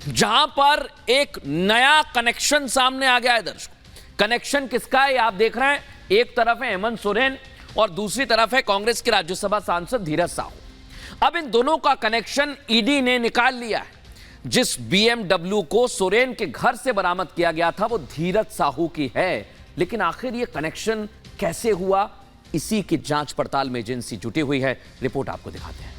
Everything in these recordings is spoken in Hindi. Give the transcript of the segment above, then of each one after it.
जहां पर एक नया कनेक्शन सामने आ गया है। दर्शकों, कनेक्शन किसका है आप देख रहे हैं। एक तरफ है हेमंत सोरेन और दूसरी तरफ है कांग्रेस के राज्यसभा सांसद धीरज साहू। अब इन दोनों का कनेक्शन ईडी ने निकाल लिया है। जिस बीएमडब्ल्यू को सोरेन के घर से बरामद किया गया था वो धीरज साहू की है, लेकिन आखिर ये कनेक्शन कैसे हुआ, इसी की जांच पड़ताल में एजेंसी जुटी हुई है। रिपोर्ट आपको दिखाते हैं।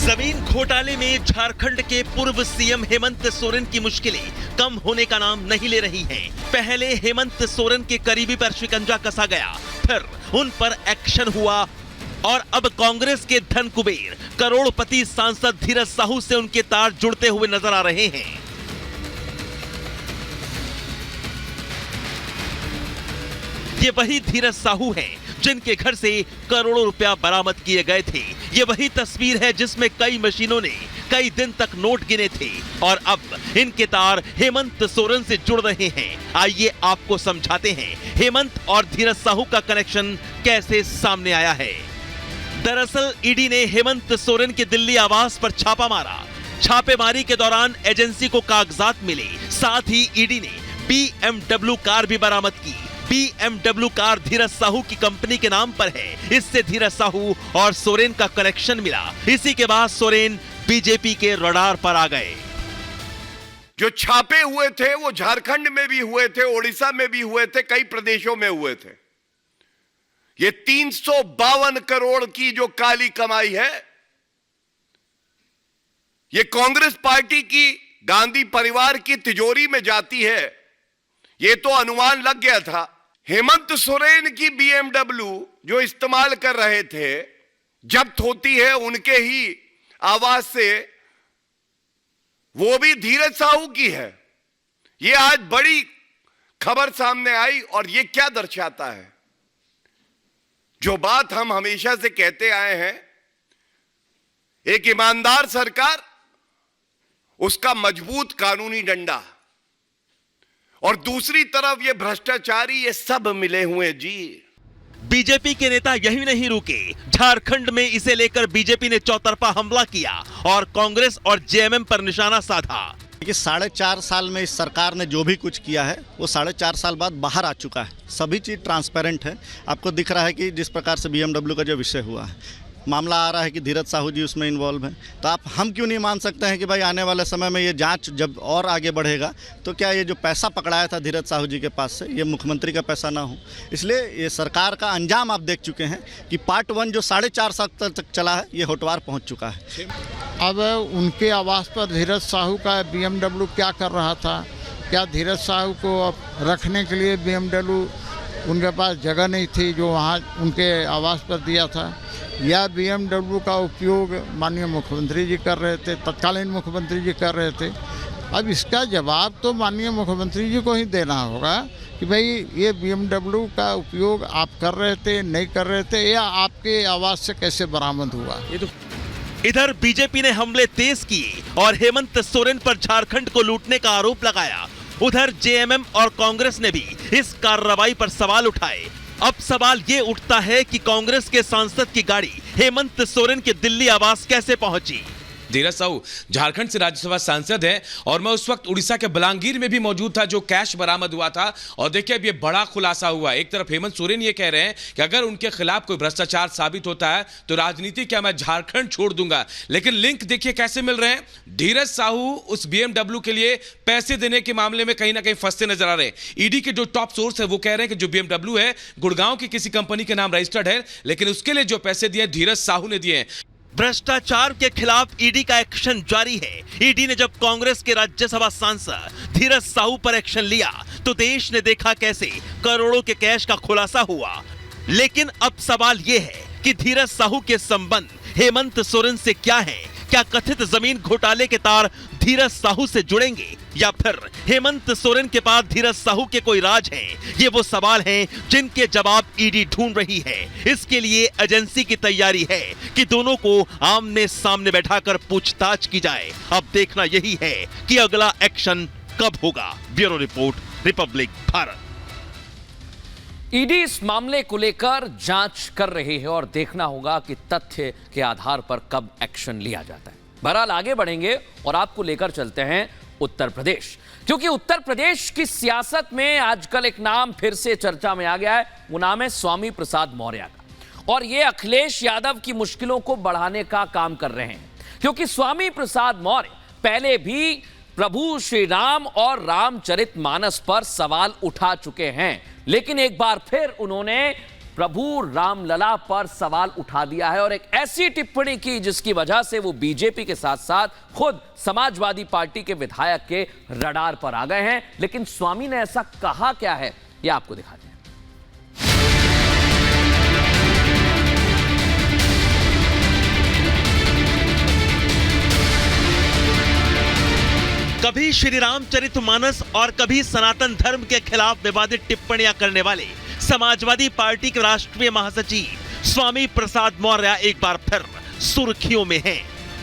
जमीन घोटाले में झारखंड के पूर्व सीएम हेमंत सोरेन की मुश्किलें कम होने का नाम नहीं ले रही हैं। पहले हेमंत सोरेन के करीबी पर शिकंजा कसा गया, फिर उन पर एक्शन हुआ और अब कांग्रेस के धन कुबेर करोड़पति सांसद धीरज साहू से उनके तार जुड़ते हुए नजर आ रहे हैं। ये वही धीरज साहू हैं जिनके घर से करोड़ों रुपया बरामद किए गए थे। ये वही तस्वीर है जिसमें कई मशीनों ने कई दिन तक नोट गिने थे और अब इनके तार हेमंत सोरेन से जुड़ रहे हैं। आइए आपको समझाते हैं हेमंत और धीरज साहू का कनेक्शन कैसे सामने आया है। दरअसल ईडी ने हेमंत सोरेन के दिल्ली आवास पर छापा मारा। छापेमारी के दौरान एजेंसी को कागजात मिले, साथ ही ईडी ने बीएमडब्ल्यू कार भी बरामद की। बीएमडब्ल्यू कार धीरज साहू की कंपनी के नाम पर है। इससे धीरज साहू और सोरेन का कनेक्शन मिला। इसी के बाद सोरेन बीजेपी के रडार पर आ गए। जो छापे हुए थे वो झारखंड में भी हुए थे, ओडिशा में भी हुए थे, कई प्रदेशों में हुए थे। ये 352 करोड़ की जो काली कमाई है, ये कांग्रेस पार्टी की गांधी परिवार की तिजोरी में जाती है। ये तो अनुमान लग गया था। हेमंत सोरेन की बीएमडब्ल्यू जो इस्तेमाल कर रहे थे, जब्त होती है उनके ही आवाज से, वो भी धीरज साहू की है। ये आज बड़ी खबर सामने आई और ये क्या दर्शाता है, जो बात हम हमेशा से कहते आए हैं, एक ईमानदार सरकार, उसका मजबूत कानूनी डंडा, और दूसरी तरफ ये भ्रष्टाचारी, ये सब मिले हुए जी। बीजेपी के नेता यही नहीं रुके। झारखंड में इसे लेकर बीजेपी ने चौतरफा हमला किया और कांग्रेस और जेएमएम पर निशाना साधा। कि 4.5 साल में इस सरकार ने जो भी कुछ किया है वो 4.5 साल बाद बाहर आ चुका है। सभी चीज़ ट्रांसपेरेंट है। आपको दिख रहा है कि जिस प्रकार से बीएमडब्ल्यू का जो विषय हुआ है, मामला आ रहा है कि धीरज साहू जी उसमें इन्वॉल्व हैं, तो हम क्यों नहीं मान सकते हैं कि भाई आने वाले समय में ये जांच जब और आगे बढ़ेगा तो क्या ये जो पैसा पकड़ाया था धीरज साहू जी के पास से, ये मुख्यमंत्री का पैसा ना हो। इसलिए ये सरकार का अंजाम आप देख चुके हैं कि पार्ट 1 जो 4.5 साल तक चला है, ये होटवार पहुँच चुका है। अब उनके आवास पर धीरज साहू का बीएमडब्ल्यू क्या कर रहा था? क्या धीरज साहू को रखने के लिए बीएमडब्ल्यू उनके पास जगह नहीं थी जो वहाँ उनके आवास पर दिया था, या बीएमडब्ल्यू का उपयोग माननीय मुख्यमंत्री जी कर रहे थे, तत्कालीन मुख्यमंत्री जी कर रहे थे? अब इसका जवाब तो माननीय मुख्यमंत्री जी को ही देना होगा कि भाई ये बीएमडब्ल्यू का उपयोग आप कर रहे थे, नहीं कर रहे थे, या आपके आवास से कैसे बरामद हुआ। इधर बीजेपी ने हमले तेज किए और हेमंत सोरेन पर झारखंड को लूटने का आरोप लगाया। उधर जेएमएम और कांग्रेस ने भी इस कार्रवाई पर सवाल उठाए। अब सवाल ये उठता है कि कांग्रेस के सांसद की गाड़ी हेमंत सोरेन के दिल्ली आवास कैसे पहुंची। धीरज साहू झारखंड से राज्यसभा सांसद है और मैं उस वक्त उड़ीसा के बलांगीर में भी मौजूद था जो कैश बरामद हुआ था। और देखिए अब ये बड़ा खुलासा हुआ। एक तरफ हेमंत सोरेन ये कह रहे हैं कि अगर उनके खिलाफ कोई भ्रष्टाचार साबित होता है तो राजनीति क्या, मैं झारखंड छोड़ दूंगा। लेकिन लिंक देखिए कैसे मिल रहे हैं। धीरज साहू उस बीएमडब्ल्यू के लिए पैसे देने के मामले में कहीं ना कहीं फंसते नजर आ रहे हैं। ईडी के जो टॉप सोर्स है वो कह रहे हैं कि जो बीएमडब्ल्यू है गुड़गांव की किसी कंपनी के नाम रजिस्टर्ड है, लेकिन उसके लिए जो पैसे दिए धीरज साहू ने दिए हैं। भ्रष्टाचार के खिलाफ ईडी का एक्शन जारी है। ईडी ने जब कांग्रेस के राज्यसभा सांसद धीरज साहू पर एक्शन लिया तो देश ने देखा कैसे करोड़ों के कैश का खुलासा हुआ। लेकिन अब सवाल यह है कि धीरज साहू के संबंध हेमंत सोरेन से क्या है? क्या कथित जमीन घोटाले के तार धीरज साहू से जुड़ेंगे या फिर हेमंत सोरेन के पास धीरज साहू के कोई राज हैं? ये वो सवाल हैं जिनके जवाब ईडी ढूंढ रही है। इसके लिए एजेंसी की तैयारी है कि दोनों को आमने सामने बैठाकर पूछताछ की जाए। अब देखना यही है कि अगला एक्शन कब होगा। Bureau report, Republic Bharat. ED इस मामले को लेकर जांच कर रही है और देखना होगा कि तथ्य के आधार पर कब एक्शन लिया जाता है। बहरहाल आगे बढ़ेंगे और आपको लेकर चलते हैं उत्तर प्रदेश, क्योंकि उत्तर प्रदेश की सियासत में आजकल एक नाम फिर से चर्चा में आ गया है। वो नाम है स्वामी प्रसाद मौर्य का, और ये अखिलेश यादव की मुश्किलों को बढ़ाने का काम कर रहे हैं, क्योंकि स्वामी प्रसाद मौर्य पहले भी प्रभु श्री राम और रामचरितमानस पर सवाल उठा चुके हैं, लेकिन एक बार फिर उन्होंने प्रभु रामलला पर सवाल उठा दिया है और एक ऐसी टिप्पणी की जिसकी वजह से वो बीजेपी के साथ साथ खुद समाजवादी पार्टी के विधायक के रडार पर आ गए हैं। लेकिन स्वामी ने ऐसा कहा क्या है, ये आपको दिखाते हैं। कभी श्री रामचरितमानस और कभी सनातन धर्म के खिलाफ विवादित टिप्पणियां करने वाले समाजवादी पार्टी के राष्ट्रीय महासचिव स्वामी प्रसाद मौर्य एक बार फिर सुर्खियों में हैं।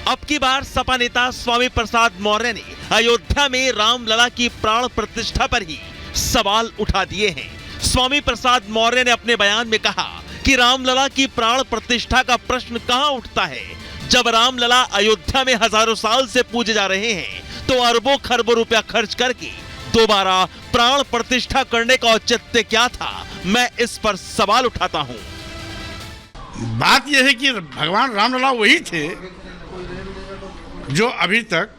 अब की बार सपा नेता स्वामी प्रसाद मौर्य ने अयोध्या में रामलला की प्राण प्रतिष्ठा पर ही सवाल उठा दिए हैं। स्वामी प्रसाद मौर्य ने अपने बयान में कहा कि रामलला की प्राण प्रतिष्ठा का प्रश्न कहां उठता है, जब रामलला अयोध्या में हजारों साल से पूजे जा रहे हैं तो अरबों खरबों रुपया खर्च करके दोबारा प्राण प्रतिष्ठा करने का औचित्य क्या था, मैं इस पर सवाल उठाता हूं। बात यह है कि भगवान रामलला वही थे जो अभी तक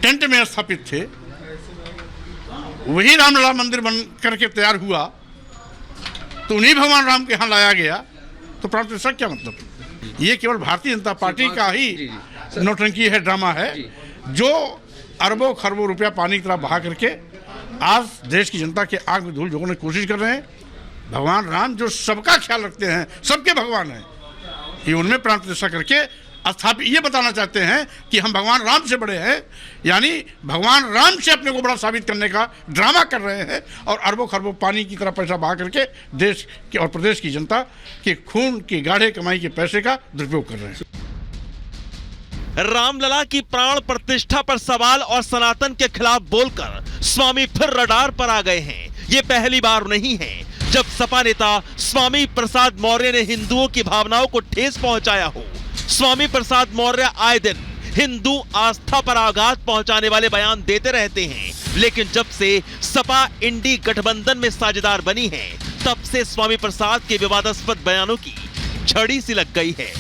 टेंट में स्थापित थे, वही रामलला मंदिर बन करके तैयार हुआ तो उन्हीं भगवान राम के यहां लाया गया, तो प्राण प्रतिष्ठा क्या मतलब? ये केवल भारतीय जनता पार्टी का ही नौटंकी है, ड्रामा है, जो अरबों खरबों रुपया पानी की तरह बहा करके आज देश की जनता के आग में धूल झोंकने की कोशिश कर रहे हैं। भगवान राम जो सबका ख्याल रखते हैं, सबके भगवान हैं, कि उनमें प्राण प्रतिष्ठा करके स्थापित ये बताना चाहते हैं कि हम भगवान राम से बड़े हैं, यानी भगवान राम से अपने को बड़ा साबित करने का ड्रामा कर रहे हैं और अरबों खरबों पानी की तरह पैसा बहा करके देश के और प्रदेश की जनता के खून की गाढ़े कमाई के पैसे का दुरुपयोग कर रहे हैं। रामलला की प्राण प्रतिष्ठा पर सवाल और सनातन के खिलाफ बोलकर स्वामी फिर रडार पर आ गए हैं। ये पहली बार नहीं है जब सपा नेता स्वामी प्रसाद मौर्य ने हिंदुओं की भावनाओं को ठेस पहुंचाया हो। स्वामी प्रसाद मौर्य आए दिन हिंदू आस्था पर आघात पहुंचाने वाले बयान देते रहते हैं, लेकिन जब से सपा इंडी गठबंधन में साझेदार बनी है, तब से स्वामी प्रसाद के विवादास्पद बयानों की झड़ी सी लग गई है।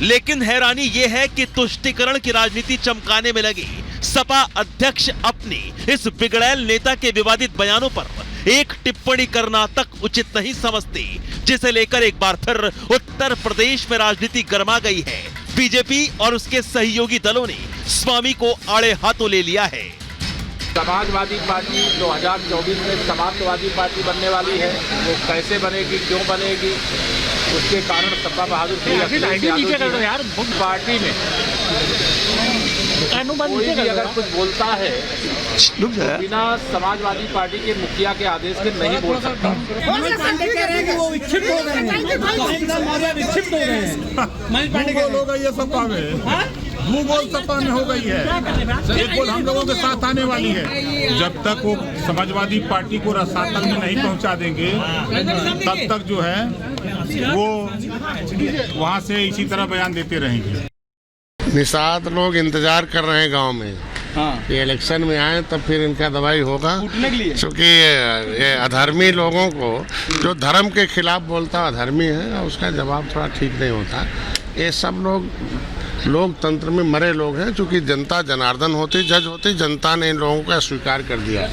लेकिन हैरानी यह है कि तुष्टीकरण की राजनीति चमकाने में लगे सपा अध्यक्ष अपने इस बिगड़ैल नेता के विवादित बयानों पर एक टिप्पणी करना तक उचित नहीं समझते, जिसे लेकर एक बार फिर उत्तर प्रदेश में राजनीति गर्मा गई है। बीजेपी और उसके सहयोगी दलों ने स्वामी को आड़े हाथों ले लिया है। समाजवादी पार्टी 2024 में समाजवादी पार्टी बनने वाली है, वो कैसे बनेगी, क्यों बनेगी, उसके कारण सपा बहादुर पार्टी में कोई भी अगर कुछ बोलता है तो बिना समाजवादी पार्टी के मुखिया के आदेश के नहीं बोल सकता। ये सपा में भूगोल सपा में हो गई है, एक गोल हम लोगों के साथ आने वाली है। जब तक वो समाजवादी पार्टी को रसातल में नहीं पहुंचा देंगे, तब तक जो है वो वहां से इसी तरह बयान देते रहेंगे। निषाद लोग इंतजार कर रहे हैं गांव में, ये इलेक्शन में आए तब फिर इनका दवाई होगा, क्योंकि ये अधर्मी लोगों को जो धर्म के खिलाफ बोलता अधर्मी है, उसका जवाब थोड़ा ठीक नहीं होता। ये सब लोग लोकतंत्र में मरे लोग हैं, क्योंकि जनता जनार्दन होती, जज होती, जनता ने इन लोगों का स्वीकार कर दिया।